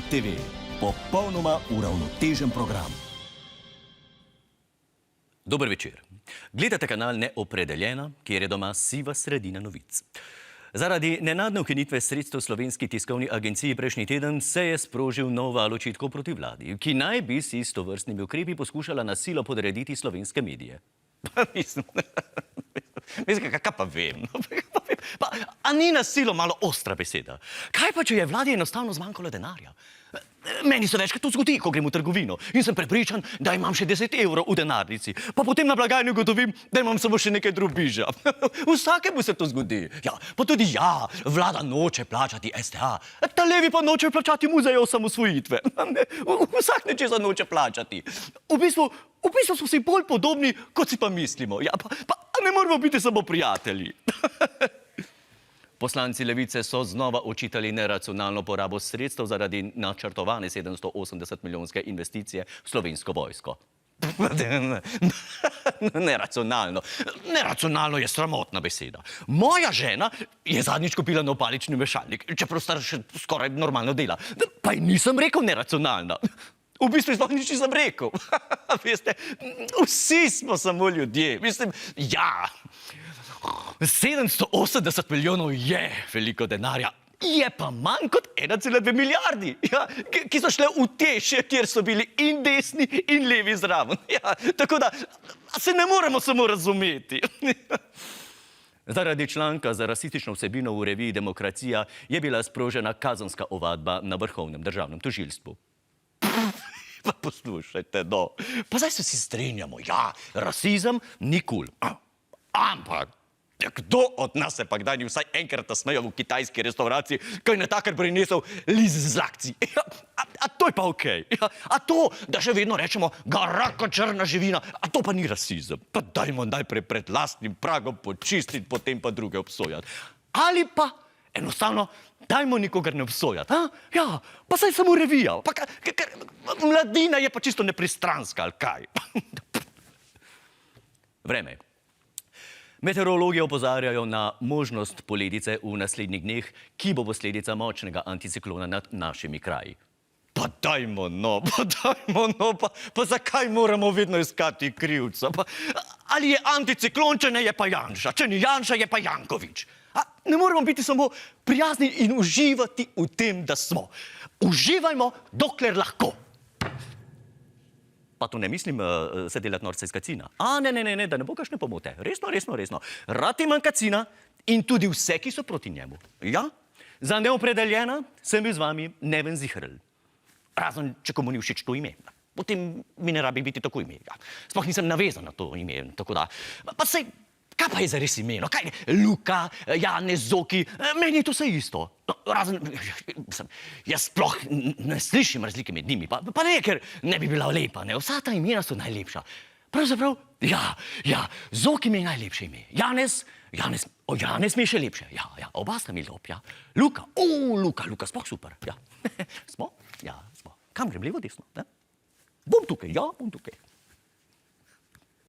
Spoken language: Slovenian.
TV. Popolnoma uravnotežen program. Dober večer. Gledate kanal Neopredeljena, kjer je doma siva sredina novic. Zaradi nenadne ukinitve sredstev Slovenski tiskovni agenciji prejšnji teden se je sprožil nov val očitkov proti vladi, ki naj bi si s tovrstnimi ukrepi poskušala na silo podrediti slovenske medije. Mislim, kaj pa vem? A ni na silo malo ostra beseda? Kaj pa, če je vladi enostavno zmanjkalo denarja? Meni se večkrat to zgodi, ko grem v trgovino in sem prepričan, da imam še 10 evrov v denarnici, pa potem na blagajni ugotovim, da imam samo še nekaj drobiža. Vsakemu se to zgodi. Ja, pa tudi vlada noče plačati STA, ta levi pa noče plačati muzeja osamosvojitve. Vsak nečesa noče plačati. V bistvu smo si bolj podobni, kot si pa mislimo. Ja, pa ne moramo biti samo prijatelji. Poslanci Levice so znova očitali neracionalno porabo sredstev zaradi načrtovane 780 milijonske investicije v Slovensko vojsko. Neracionalno. Neracionalno je sramotna beseda. Moja žena je zadnjič kupila nov palični mešalnik, čeprav star še skoraj normalno dela. Pa ji nisem rekel neracionalna. V bistvu sploh nič nisem rekel. Veste, vsi smo samo ljudje. Mislim, 780 milijonov je veliko denarja, je pa manj kot 1,2 milijardi, ki so šle v teše, kjer so bili in desni in levi zraven. Tako da se ne moremo samo razumeti. Zaradi članka za rasistično vsebino v reviji Demokracija je bila sprožena kazenska ovadba na Vrhovnem državnem tožilstvu. Pa poslušajte, no. Pa zdaj se vsi strinjamo, rasizem ni kul. Ampak kdo od nas se pa kdaj ni vsaj enkrat nasmejal v kitajski restauraciji, ko je natakar prinesel liz z akcij? A to je pa okej. A to, da še vedno rečemo garaka črna živina, a to pa ni rasizem. Pa dajmo najprej pred lastnim pragom počistiti, potem pa druge obsojati. Ali pa enostavno dajmo nikogar ne obsojati. Pa saj samo revija. Mladina je pa čisto nepristranska, ali kaj? Vreme. Meteorologi opozarjajo na možnost poledice v naslednjih dneh, ki bo posledica močnega anticiklona nad našimi kraji. Pa dajmo no, pa zakaj moramo vedno iskati krivca? Ali je anticiklon, če ne je pa Janša, če ni Janša, je pa Janković. Ne moramo biti samo prijazni in uživati v tem, da smo. Uživajmo, dokler lahko. Pa to ne mislim se delati norca iz kacina. Ne, da ne bo kakšne pomote. Resno. Rad imam kacina in tudi vse, ki so proti njemu. Za Neopredeljena sem bil z vami Neven Zihrl. Razen, če komu ni všeč to ime. Potem mi ne rabi biti tako ime. Sploh nisem navezan na to ime, tako da. Pa sej, kaj pa je zares ime? Kaj je? Luka, Janez, Zoki, meni je to vse isto. Razen, jaz sploh ne slišim razlike med njimi, pa ne, ker ne bi bila lepa, ne. Vsa ta imena so najlepša. Pravzaprav, Zoki mi je najlepše ime. Janez mi je še lepše. Oba sta mi lep, Luka, Luka, sploh super. Smo? Smo. Kam grem, levo, desno? Bom tukaj, bom tukaj.